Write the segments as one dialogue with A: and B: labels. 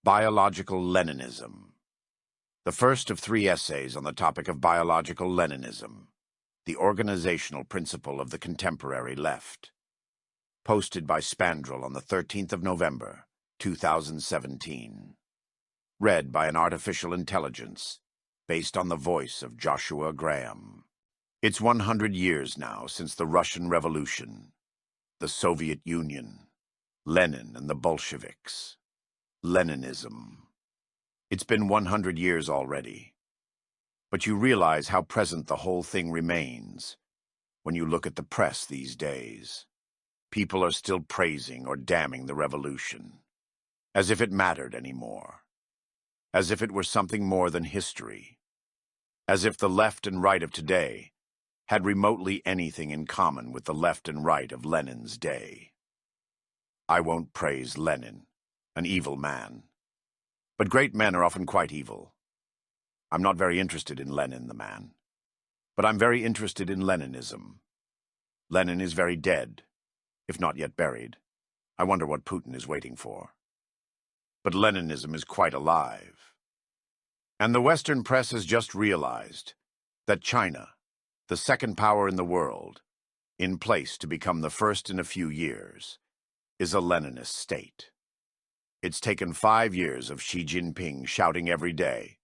A: Biological Leninism. The first of 3 essays on the topic of biological Leninism, the organizational principle of the contemporary left. Posted by Spandrell on the 13th of November, 2017. Read by an artificial intelligence, based on the voice of Joshua Graham. It's 100 years now since the Russian Revolution, the Soviet Union, Lenin and the Bolsheviks. Leninism. It's been 100 years already. But you realize how present the whole thing remains when you look at the press these days. People are still praising or damning the revolution, as if it mattered anymore, as if it were something more than history, as if the left and right of today had remotely anything in common with the left and right of Lenin's day. I won't praise Lenin, an evil man. But great men are often quite evil. I'm not very interested in Lenin, the man. But I'm very interested in Leninism. Lenin is very dead, if not yet buried. I wonder what Putin is waiting for. But Leninism is quite alive. And the Western press has just realized that China, the second power in the world, in place to become the first in a few years, is a Leninist state. It's taken 5 years of Xi Jinping shouting every day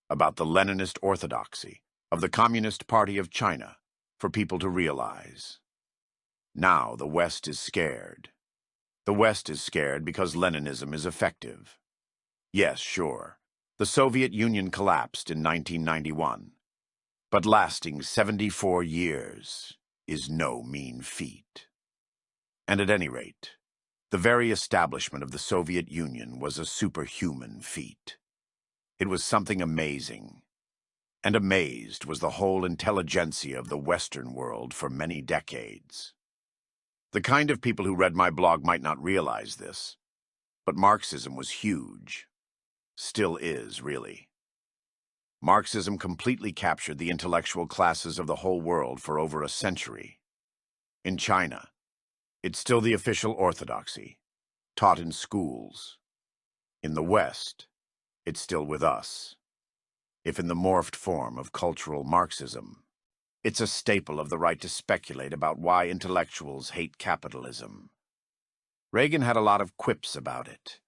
A: about the Leninist orthodoxy of the Communist Party of China for people to realize. Now the West is scared. The West is scared because Leninism is effective. Yes, sure, the Soviet Union collapsed in 1991, but lasting 74 years is no mean feat. And at any rate, the very establishment of the Soviet Union was a superhuman feat. It was something amazing, and amazed was the whole intelligentsia of the Western world for many decades. The kind of people who read my blog might not realize this, but Marxism was huge. Still is, really. Marxism completely captured the intellectual classes of the whole world for over a century. In China, it's still the official orthodoxy, taught in schools. In the West, it's still with us, if in the morphed form of cultural Marxism. It's a staple of the right to speculate about why intellectuals hate capitalism. Reagan had a lot of quips about it.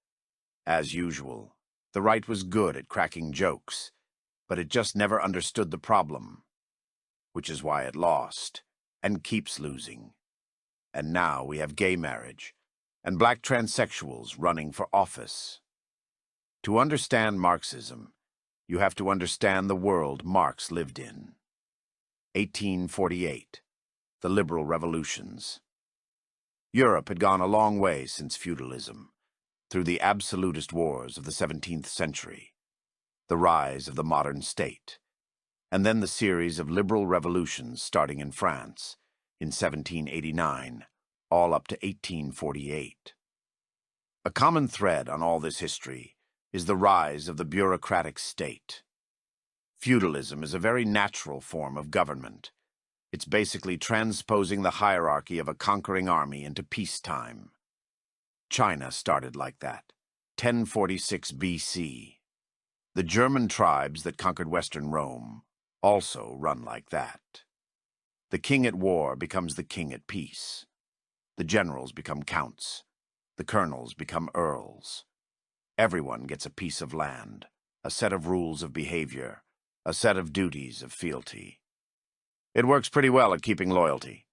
A: As usual, the right was good at cracking jokes, but it just never understood the problem, which is why it lost, and keeps losing. And now we have gay marriage and black transsexuals running for office. To understand Marxism, you have to understand the world Marx lived in. 1848, the liberal revolutions. Europe had gone a long way since feudalism, through the absolutist wars of the 17th century, the rise of the modern state, and then the series of liberal revolutions starting in France in 1789, all up to 1848. A common thread on all this history is the rise of the bureaucratic state. Feudalism is a very natural form of government. It's basically transposing the hierarchy of a conquering army into peacetime. China started like that, 1046 BC. The German tribes that conquered Western Rome also run like that. The king at war becomes the king at peace. The generals become counts. The colonels become earls. Everyone gets a piece of land, a set of rules of behavior, a set of duties of fealty. It works pretty well at keeping loyalty.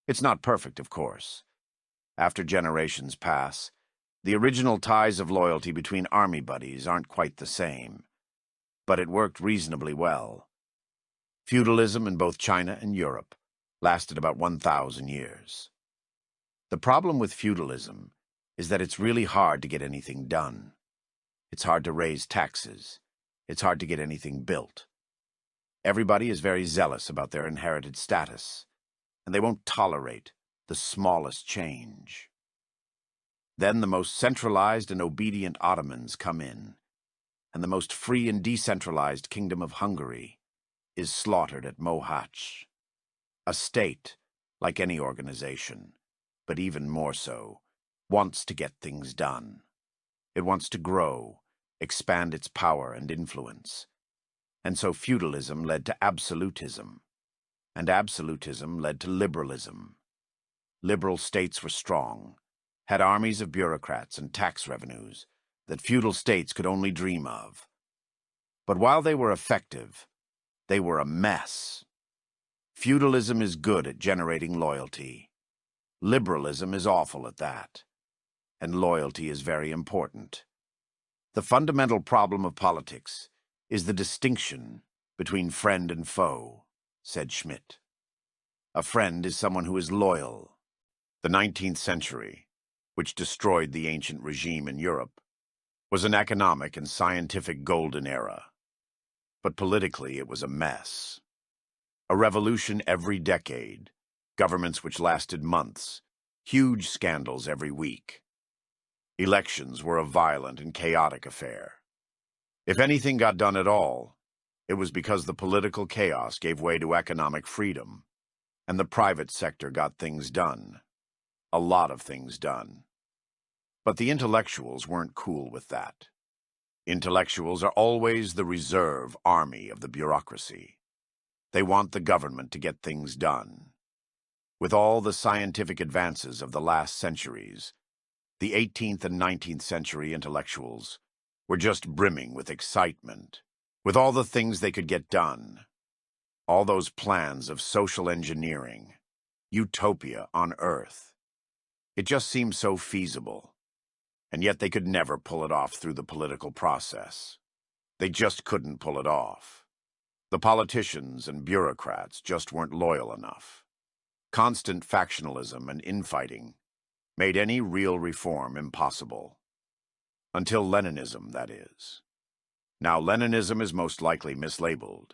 A: It's not perfect, of course. After generations pass, the original ties of loyalty between army buddies aren't quite the same. But it worked reasonably well. Feudalism in both China and Europe lasted about 1,000 years. The problem with feudalism is that it's really hard to get anything done. It's hard to raise taxes. It's hard to get anything built. Everybody is very zealous about their inherited status, and they won't tolerate the smallest change. Then the most centralized and obedient Ottomans come in, and the most free and decentralized kingdom of Hungary is slaughtered at Mohacs. A state, like any organization, but even more so, wants to get things done. It wants to grow, expand its power and influence. And so feudalism led to absolutism, and absolutism led to liberalism. Liberal states were strong, had armies of bureaucrats and tax revenues that feudal states could only dream of. But while they were effective, they were a mess. Feudalism is good at generating loyalty. Liberalism is awful at that. And loyalty is very important. The fundamental problem of politics is the distinction between friend and foe, said Schmidt. A friend is someone who is loyal. The 19th century, which destroyed the ancient regime in Europe, was an economic and scientific golden era. But politically it was a mess. A revolution every decade, governments which lasted months, huge scandals every week. Elections were a violent and chaotic affair. If anything got done at all, it was because the political chaos gave way to economic freedom, and the private sector got things done. A lot of things done. But the intellectuals weren't cool with that. Intellectuals are always the reserve army of the bureaucracy. They want the government to get things done. With all the scientific advances of the last centuries, the 18th and 19th century intellectuals were just brimming with excitement, with all the things they could get done. All those plans of social engineering, utopia on Earth. It just seemed so feasible, and yet they could never pull it off through the political process. They just couldn't pull it off. The politicians and bureaucrats just weren't loyal enough. Constant factionalism and infighting made any real reform impossible. Until Leninism, that is. Now, Leninism is most likely mislabeled.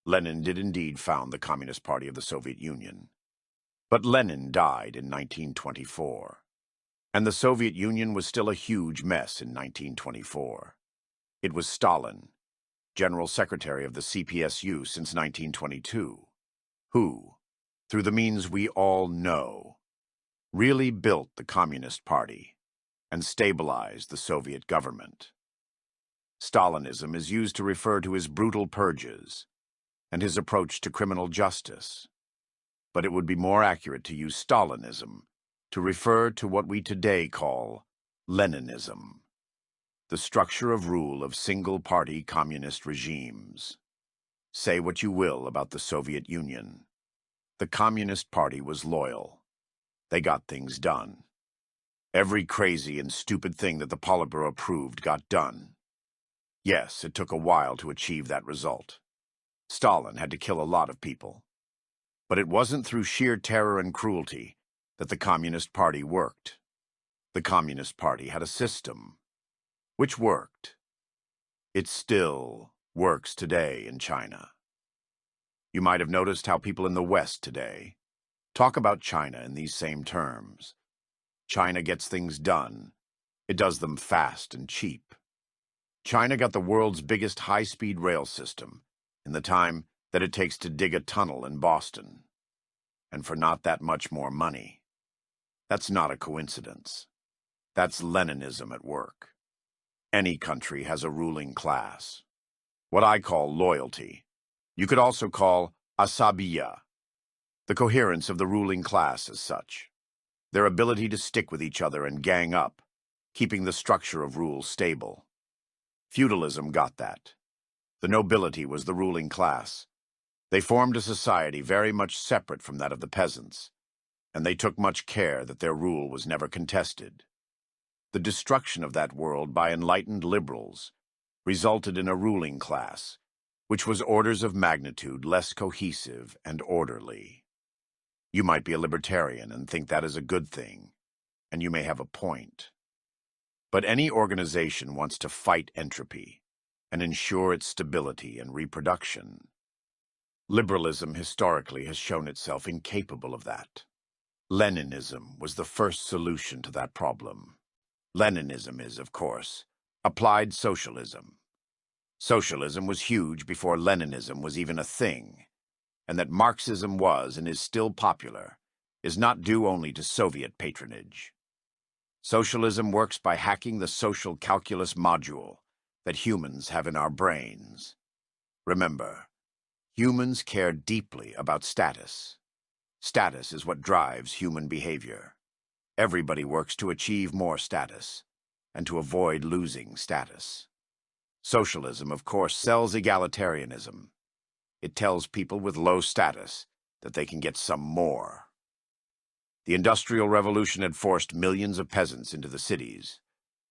A: Lenin did indeed found the Communist Party of the Soviet Union. But Lenin died in 1924. And the Soviet Union was still a huge mess in 1924. It was Stalin, General Secretary of the CPSU since 1922, who, through the means we all know, really built the Communist Party and stabilized the Soviet government. Stalinism is used to refer to his brutal purges and his approach to criminal justice, but it would be more accurate to use Stalinism to refer to what we today call Leninism, the structure of rule of single-party communist regimes. Say what you will about the Soviet Union. The Communist Party was loyal. They got things done. Every crazy and stupid thing that the Politburo approved got done. Yes, it took a while to achieve that result. Stalin had to kill a lot of people. But it wasn't through sheer terror and cruelty that the Communist Party worked. The Communist Party had a system, which worked. It still works today in China. You might have noticed how people in the West today talk about China in these same terms. China gets things done. It does them fast and cheap. China got the world's biggest high-speed rail system in the time that it takes to dig a tunnel in Boston, and for not that much more money. That's not a coincidence. That's Leninism at work. Any country has a ruling class. What I call loyalty. You could also call asabiya, the coherence of the ruling class as such. Their ability to stick with each other and gang up, keeping the structure of rule stable. Feudalism got that. The nobility was the ruling class. They formed a society very much separate from that of the peasants, and they took much care that their rule was never contested. The destruction of that world by enlightened liberals resulted in a ruling class, which was orders of magnitude less cohesive and orderly. You might be a libertarian and think that is a good thing, and you may have a point. But any organization wants to fight entropy and ensure its stability and reproduction. Liberalism historically has shown itself incapable of that. Leninism was the first solution to that problem. Leninism is, of course, applied socialism. Socialism was huge before Leninism was even a thing, and that Marxism was and is still popular is not due only to Soviet patronage. Socialism works by hacking the social calculus module that humans have in our brains. Remember, humans care deeply about status. Status is what drives human behavior. Everybody works to achieve more status and to avoid losing status. Socialism, of course, sells egalitarianism. It tells people with low status that they can get some more. The Industrial Revolution had forced millions of peasants into the cities,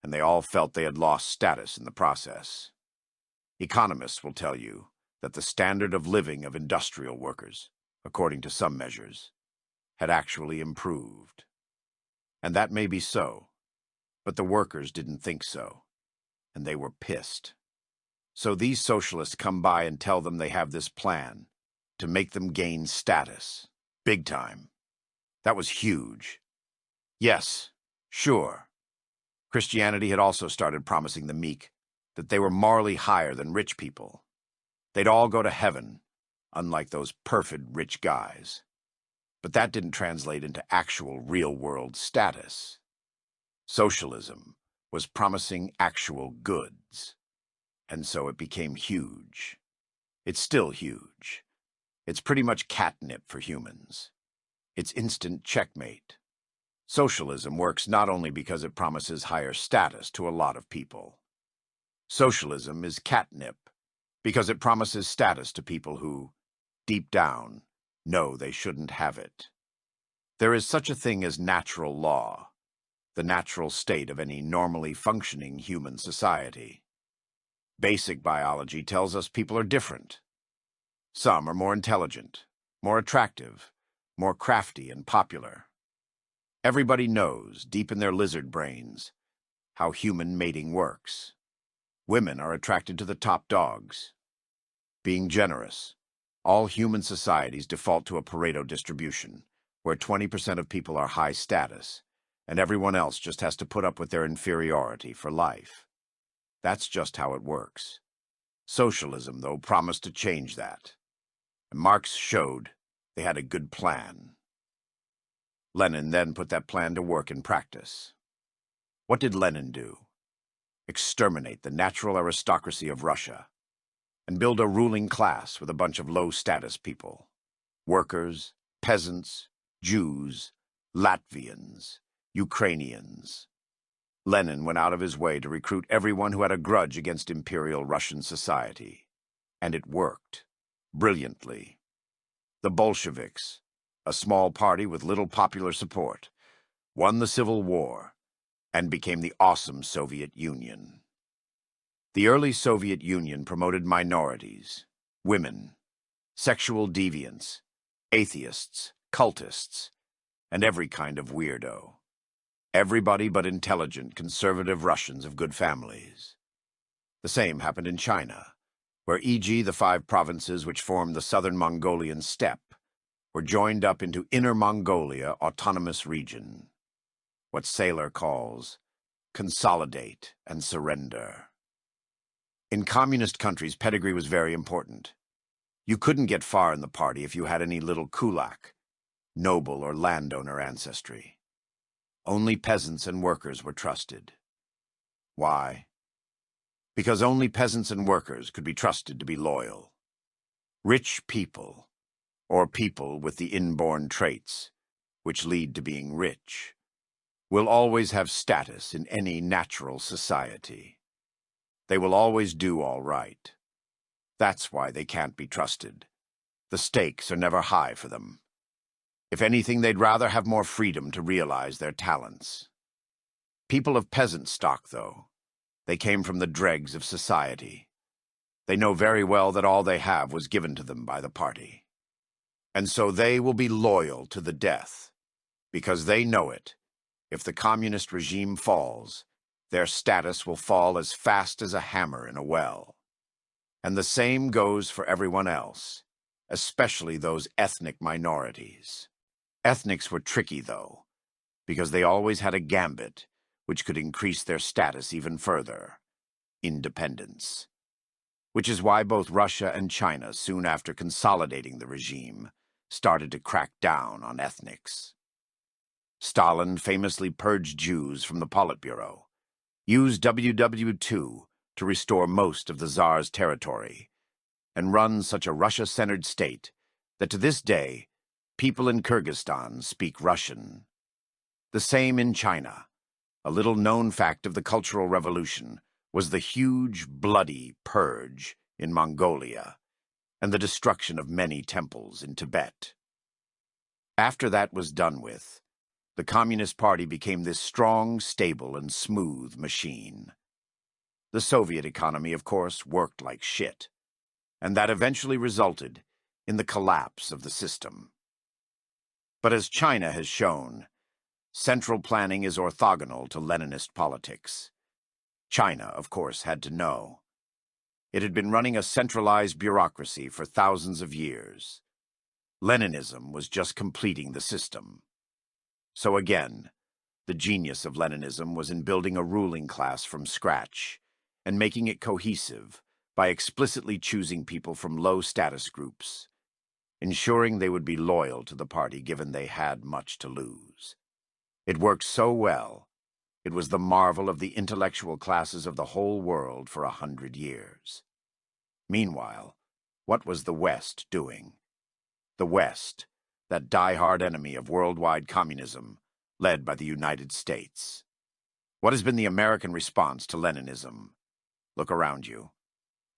A: and they all felt they had lost status in the process. Economists will tell you that the standard of living of industrial workers, according to some measures, had actually improved. And that may be so, but the workers didn't think so, and they were pissed. So these socialists come by and tell them they have this plan to make them gain status. Big time. That was huge. Yes, sure. Christianity had also started promising the meek that they were morally higher than rich people. They'd all go to heaven, unlike those perfid rich guys. But that didn't translate into actual real-world status. Socialism was promising actual goods, and so it became huge. It's still huge. It's pretty much catnip for humans. It's instant checkmate. Socialism works not only because it promises higher status to a lot of people. Socialism is catnip because it promises status to people who, deep down, know they shouldn't have it. There is such a thing as natural law, the natural state of any normally functioning human society. Basic biology tells us people are different. Some are more intelligent, more attractive, more crafty and popular. Everybody knows, deep in their lizard brains, how human mating works. Women are attracted to the top dogs. Being generous, all human societies default to a Pareto distribution, where 20% of people are high status, and everyone else just has to put up with their inferiority for life. That's just how it works. Socialism, though, promised to change that. And Marx showed they had a good plan. Lenin then put that plan to work in practice. What did Lenin do? Exterminate the natural aristocracy of Russia and build a ruling class with a bunch of low-status people. Workers, peasants, Jews, Latvians, Ukrainians. Lenin went out of his way to recruit everyone who had a grudge against Imperial Russian society. And it worked. Brilliantly. The Bolsheviks, a small party with little popular support, won the Civil War and became the awesome Soviet Union. The early Soviet Union promoted minorities, women, sexual deviants, atheists, cultists, and every kind of weirdo. Everybody but intelligent, conservative Russians of good families. The same happened in China, where e.g. the 5 provinces which formed the southern Mongolian steppe were joined up into Inner Mongolia Autonomous Region, what Saylor calls consolidate and surrender. In communist countries, pedigree was very important. You couldn't get far in the party if you had any little kulak, noble or landowner ancestry. Only peasants and workers were trusted. Why? Because only peasants and workers could be trusted to be loyal. Rich people, or people with the inborn traits, which lead to being rich, will always have status in any natural society. They will always do all right. That's why they can't be trusted. The stakes are never high for them. If anything, they'd rather have more freedom to realize their talents. People of peasant stock, though, they came from the dregs of society. They know very well that all they have was given to them by the party. And so they will be loyal to the death, because they know it. If the communist regime falls, their status will fall as fast as a hammer in a well. And the same goes for everyone else, especially those ethnic minorities. Ethnics were tricky, though, because they always had a gambit which could increase their status even further: independence. Which is why both Russia and China, soon after consolidating the regime, started to crack down on ethnics. Stalin famously purged Jews from the Politburo, used WW2 to restore most of the Tsar's territory and run such a Russia-centered state that to this day, people in Kyrgyzstan speak Russian. The same in China. A little-known fact of the Cultural Revolution was the huge, bloody purge in Mongolia and the destruction of many temples in Tibet. After that was done with, the Communist Party became this strong, stable, and smooth machine. The Soviet economy, of course, worked like shit, and that eventually resulted in the collapse of the system. But as China has shown, central planning is orthogonal to Leninist politics. China, of course, had to know. It had been running a centralized bureaucracy for thousands of years. Leninism was just completing the system. So again, the genius of Leninism was in building a ruling class from scratch and making it cohesive by explicitly choosing people from low status groups, ensuring they would be loyal to the party given they had much to lose. It worked so well, it was the marvel of the intellectual classes of the whole world for 100 years. Meanwhile, what was the West doing? The West, that die-hard enemy of worldwide communism, led by the United States. What has been the American response to Leninism? Look around you.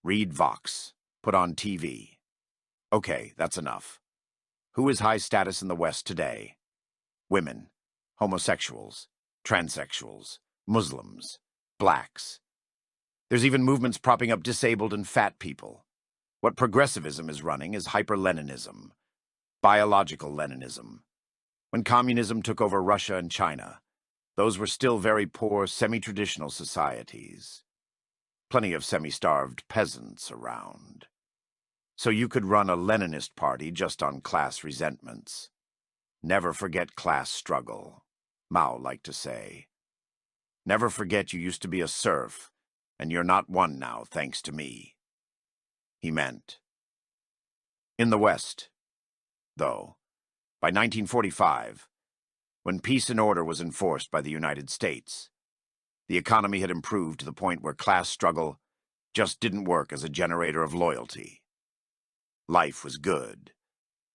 A: Read Vox. Put on TV. Okay, that's enough. Who is high status in the West today? Women, homosexuals, transsexuals, Muslims, blacks. There's even movements propping up disabled and fat people. What progressivism is running is hyper-Leninism, biological Leninism. When communism took over Russia and China, those were still very poor, semi-traditional societies. Plenty of semi-starved peasants around. So you could run a Leninist party just on class resentments. Never forget class struggle, Mao liked to say. Never forget you used to be a serf, and you're not one now, thanks to me. He meant. In the West, though, by 1945, when peace and order was enforced by the United States, the economy had improved to the point where class struggle just didn't work as a generator of loyalty. Life was good.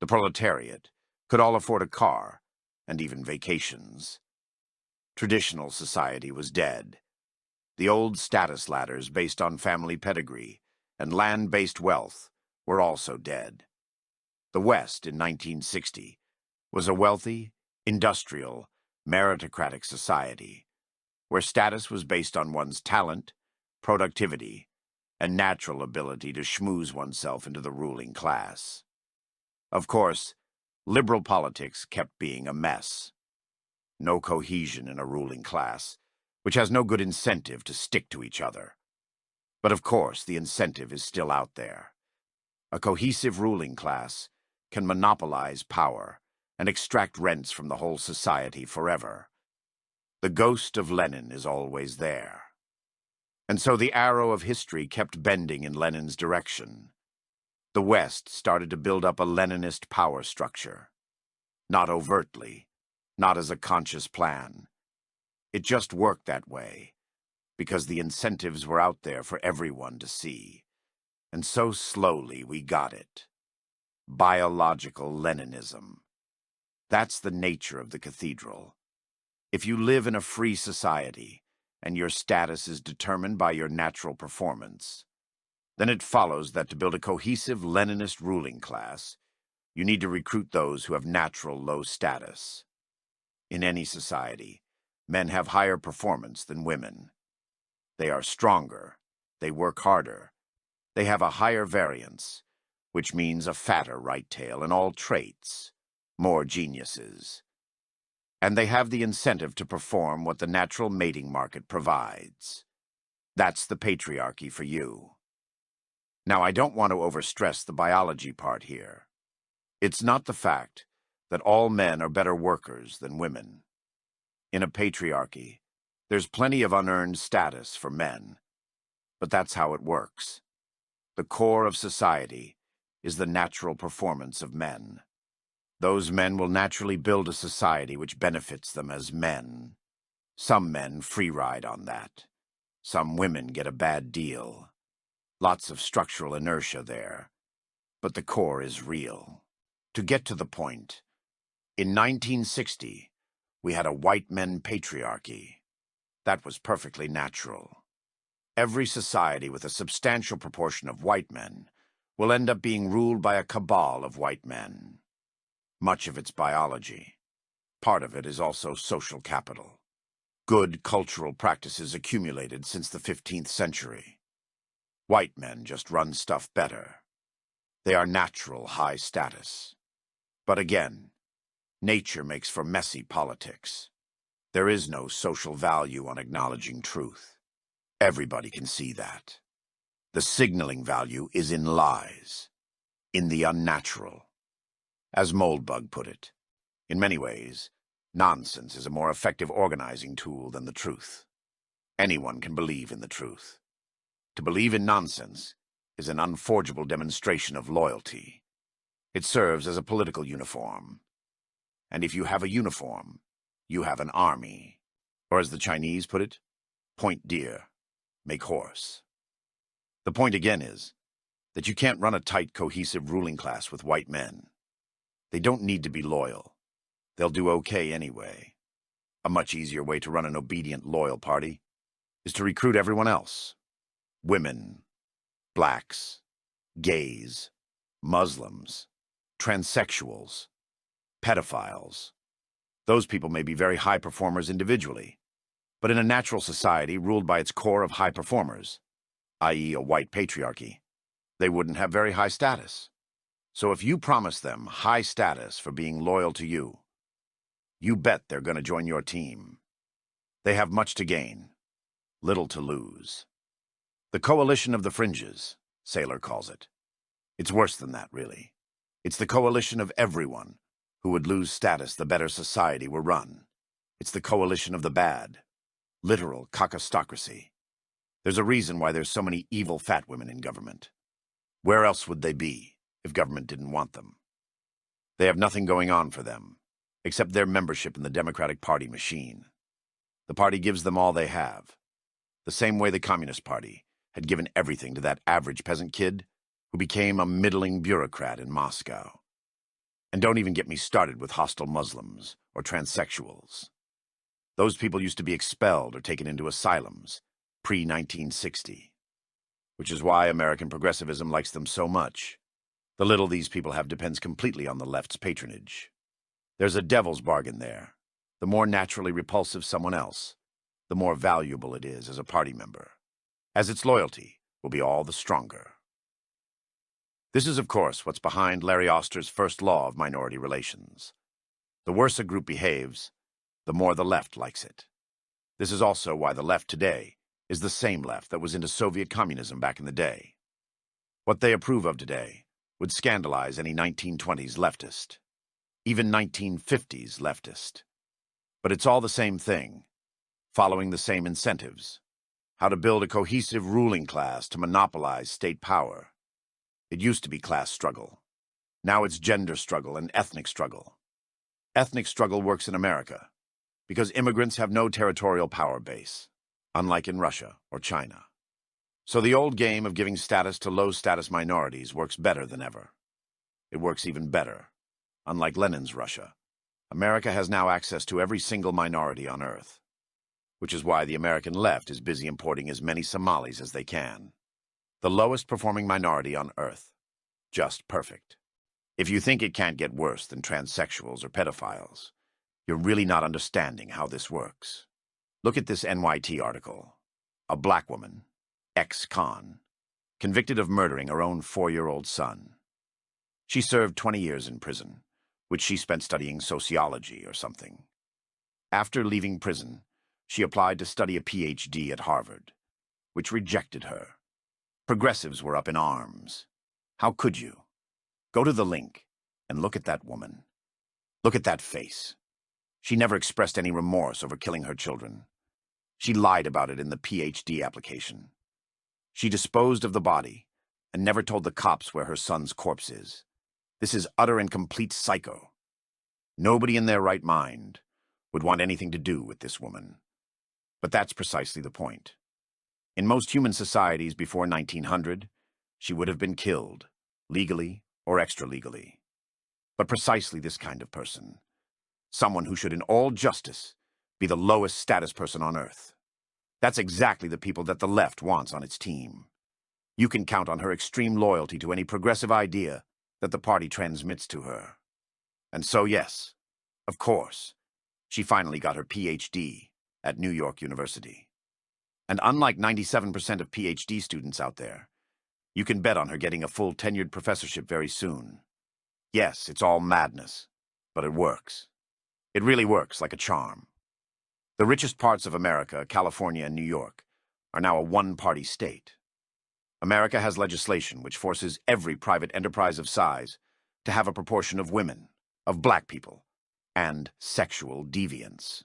A: The proletariat could all afford a car and even vacations. Traditional society was dead. The old status ladders based on family pedigree and land-based wealth were also dead. The West in 1960 was a wealthy, industrial, meritocratic society where status was based on one's talent, productivity, and natural ability to schmooze oneself into the ruling class. Of course, liberal politics kept being a mess. No cohesion in a ruling class, which has no good incentive to stick to each other. But of course, the incentive is still out there. A cohesive ruling class can monopolize power and extract rents from the whole society forever. The ghost of Lenin is always there. And so the arrow of history kept bending in Lenin's direction. The West started to build up a Leninist power structure. Not overtly, not as a conscious plan. It just worked that way, because the incentives were out there for everyone to see. And so slowly we got it. Biological Leninism. That's the nature of the cathedral. If you live in a free society, and your status is determined by your natural performance, then it follows that to build a cohesive Leninist ruling class, you need to recruit those who have natural low status. In any society, men have higher performance than women. They are stronger, they work harder, they have a higher variance, which means a fatter right tail in all traits, more geniuses. And they have the incentive to perform what the natural mating market provides. That's the patriarchy for you. Now, I don't want to overstress the biology part here. It's not the fact that all men are better workers than women. In a patriarchy, there's plenty of unearned status for men, but that's how it works. The core of society is the natural performance of men. Those men will naturally build a society which benefits them as men. Some men free ride on that. Some women get a bad deal. Lots of structural inertia there. But the core is real. To get to the point, in 1960, we had a white men patriarchy. That was perfectly natural. Every society with a substantial proportion of white men will end up being ruled by a cabal of white men. Much of it's biology. Part of it is also social capital. Good cultural practices accumulated since the 15th century. White men just run stuff better. They are natural high status. But again, nature makes for messy politics. There is no social value on acknowledging truth. Everybody can see that. The signaling value is in lies, in the unnatural. As Moldbug put it, in many ways, nonsense is a more effective organizing tool than the truth. Anyone can believe in the truth. To believe in nonsense is an unforgeable demonstration of loyalty. It serves as a political uniform. And if you have a uniform, you have an army. Or as the Chinese put it, point deer, make horse. The point again is that you can't run a tight, cohesive ruling class with white men. They don't need to be loyal. They'll do okay anyway. A much easier way to run an obedient, loyal party is to recruit everyone else. Women, blacks, gays, Muslims, transsexuals, pedophiles. Those people may be very high performers individually, but in a natural society ruled by its core of high performers, i.e. a white patriarchy, they wouldn't have very high status. So if you promise them high status for being loyal to you, you bet they're going to join your team. They have much to gain, little to lose. The coalition of the fringes, Saylor calls it. It's worse than that, really. It's the coalition of everyone who would lose status the better society were run. It's the coalition of the bad. Literal cockostocracy. There's a reason why there's so many evil fat women in government. Where else would they be if government didn't want them? They have nothing going on for them, except their membership in the Democratic Party machine. The party gives them all they have. The same way the Communist Party had given everything to that average peasant kid who became a middling bureaucrat in Moscow. And don't even get me started with hostile Muslims or transsexuals. Those people used to be expelled or taken into asylums pre-1960, which is why American progressivism likes them so much. The little these people have depends completely on the left's patronage. There's a devil's bargain there. The more naturally repulsive someone else, the more valuable it is as a party member, as its loyalty will be all the stronger. This is, of course, what's behind Larry Oster's first law of minority relations. The worse a group behaves, the more the left likes it. This is also why the left today is the same left that was into Soviet communism back in the day. What they approve of today would scandalize any 1920s leftist, even 1950s leftist. But it's all the same thing, following the same incentives. How to build a cohesive ruling class to monopolize state power. It used to be class struggle. Now it's gender struggle and ethnic struggle. Ethnic struggle works in America because immigrants have no territorial power base, unlike in Russia or China. So the old game of giving status to low-status minorities works better than ever. It works even better. Unlike Lenin's Russia, America has now access to every single minority on Earth, which is why the American left is busy importing as many Somalis as they can. The lowest performing minority on Earth. Just perfect. If you think it can't get worse than transsexuals or pedophiles, you're really not understanding how this works. Look at this NYT article. A black woman, ex-con, convicted of murdering her own 4-year-old son. She served 20 years in prison, which she spent studying sociology or something. After leaving prison, she applied to study a PhD at Harvard, which rejected her. Progressives were up in arms. How could you? Go to the link and look at that woman. Look at that face. She never expressed any remorse over killing her children. She lied about it in the PhD application. She disposed of the body and never told the cops where her son's corpse is. This is utter and complete psycho. Nobody in their right mind would want anything to do with this woman. But that's precisely the point. In most human societies before 1900, she would have been killed, legally or extra-legally. But precisely this kind of person, someone who should in all justice be the lowest status person on earth. That's exactly the people that the left wants on its team. You can count on her extreme loyalty to any progressive idea that the party transmits to her. And so, yes, of course, she finally got her PhD at New York University. And unlike 97% of PhD students out there, you can bet on her getting a full tenured professorship very soon. Yes, it's all madness, but it works. It really works like a charm. The richest parts of America, California and New York, are now a one-party state. America has legislation which forces every private enterprise of size to have a proportion of women, of black people, and sexual deviants,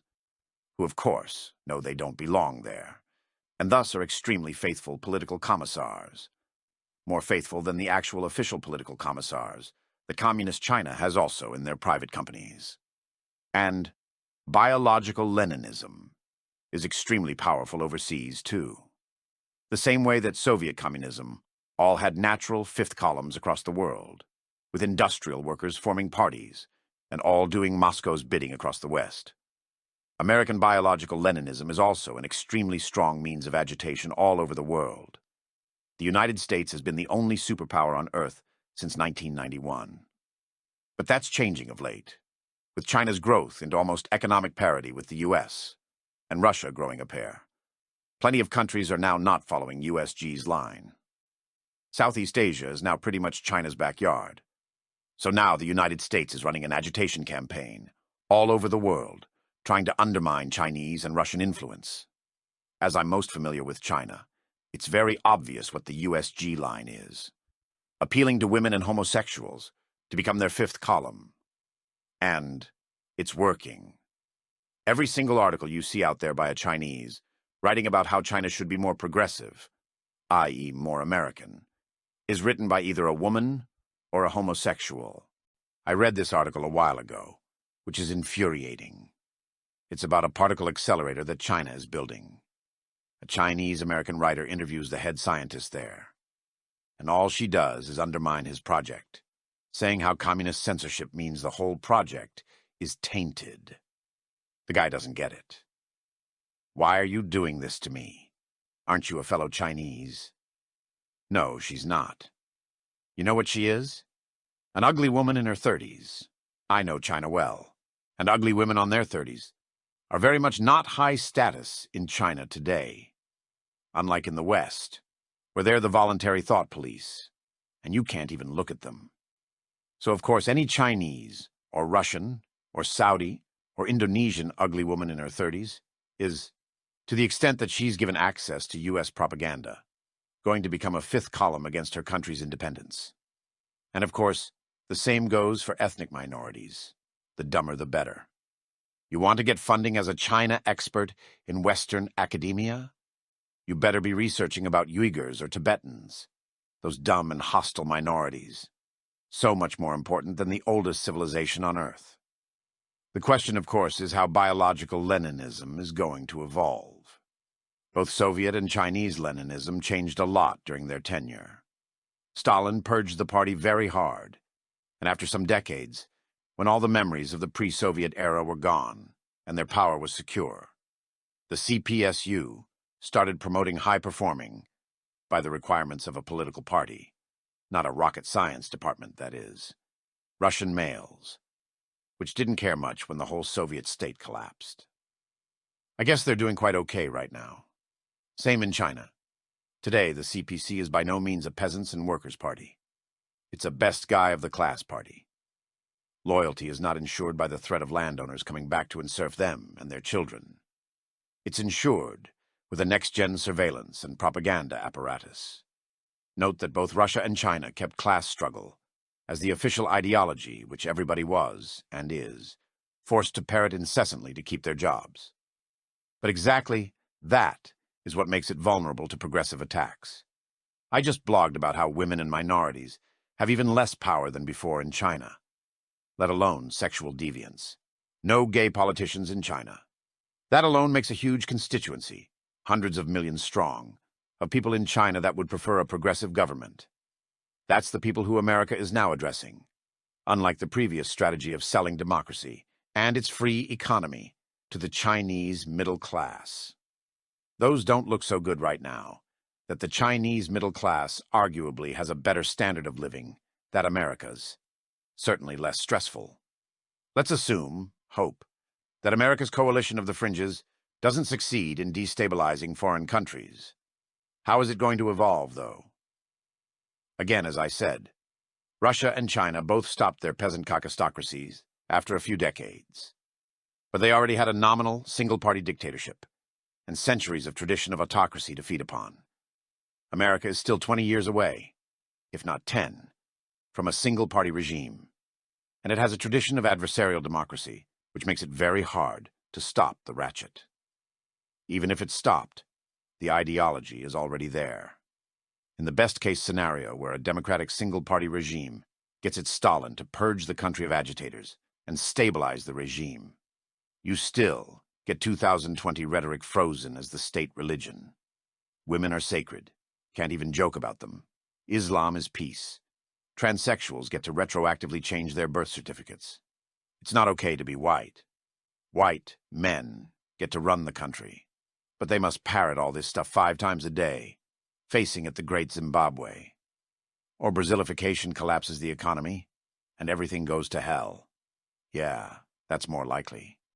A: who of course know they don't belong there, and thus are extremely faithful political commissars, more faithful than the actual official political commissars that Communist China has also in their private companies. And biological Leninism is extremely powerful overseas, too. The same way that Soviet communism all had natural fifth columns across the world, with industrial workers forming parties and all doing Moscow's bidding across the West. American biological Leninism is also an extremely strong means of agitation all over the world. The United States has been the only superpower on Earth since 1991. But that's changing of late, with China's growth into almost economic parity with the US, and Russia growing a pair. Plenty of countries are now not following USG's line. Southeast Asia is now pretty much China's backyard. So now the United States is running an agitation campaign all over the world, trying to undermine Chinese and Russian influence. As I'm most familiar with China, it's very obvious what the USG line is. Appealing to women and homosexuals to become their fifth column. And it's working. Every single article you see out there by a Chinese writing about how China should be more progressive, i.e. more American, is written by either a woman or a homosexual. I read this article a while ago, which is infuriating. It's about a particle accelerator that China is building. A Chinese-American writer interviews the head scientist there, and all she does is undermine his project, saying how communist censorship means the whole project is tainted. The guy doesn't get it. Why are you doing this to me? Aren't you a fellow Chinese? No, she's not. You know what she is? An ugly woman in her 30s. I know China well, and ugly women on their 30s are very much not high status in China today. Unlike in the West, where they're the voluntary thought police, and you can't even look at them. So of course any Chinese, or Russian, or Saudi, or Indonesian ugly woman in her 30s is, to the extent that she's given access to US propaganda, going to become a fifth column against her country's independence. And of course, the same goes for ethnic minorities. The dumber the better. You want to get funding as a China expert in Western academia? You better be researching about Uyghurs or Tibetans, those dumb and hostile minorities. So much more important than the oldest civilization on Earth. The question, of course, is how biological Leninism is going to evolve. Both Soviet and Chinese Leninism changed a lot during their tenure. Stalin purged the party very hard, and after some decades, when all the memories of the pre-Soviet era were gone and their power was secure, the CPSU started promoting high-performing by the requirements of a political party, not a rocket science department, that is, Russian males, which didn't care much when the whole Soviet state collapsed. I guess they're doing quite okay right now. Same in China. Today, the CPC is by no means a peasants' and workers' party. It's a best guy of the class party. Loyalty is not ensured by the threat of landowners coming back to enserf them and their children. It's ensured with a next-gen surveillance and propaganda apparatus. Note that both Russia and China kept class struggle as the official ideology which everybody was, and is, forced to parrot incessantly to keep their jobs. But exactly that is what makes it vulnerable to progressive attacks. I just blogged about how women and minorities have even less power than before in China, let alone sexual deviance. No gay politicians in China. That alone makes a huge constituency, hundreds of millions strong, of people in China that would prefer a progressive government. That's the people who America is now addressing, unlike the previous strategy of selling democracy and its free economy to the Chinese middle class. Those don't look so good right now, that the Chinese middle class arguably has a better standard of living than America's, certainly less stressful. Let's assume, hope, that America's coalition of the fringes doesn't succeed in destabilizing foreign countries. How is it going to evolve, though? Again, as I said, Russia and China both stopped their peasant cocistocracies after a few decades. But they already had a nominal, single-party dictatorship and centuries of tradition of autocracy to feed upon. America is still 20 years away, if not 10, from a single-party regime, and it has a tradition of adversarial democracy, which makes it very hard to stop the ratchet. Even if it's stopped, the ideology is already there. In the best-case scenario where a democratic single-party regime gets its Stalin to purge the country of agitators and stabilize the regime, you still get 2020 rhetoric frozen as the state religion. Women are sacred. Can't even joke about them. Islam is peace. Transsexuals get to retroactively change their birth certificates. It's not okay to be white. White men get to run the country, but they must parrot all this stuff 5 times a day, facing at the great Zimbabwe. Or Brazilification collapses the economy, and everything goes to hell. Yeah, that's more likely.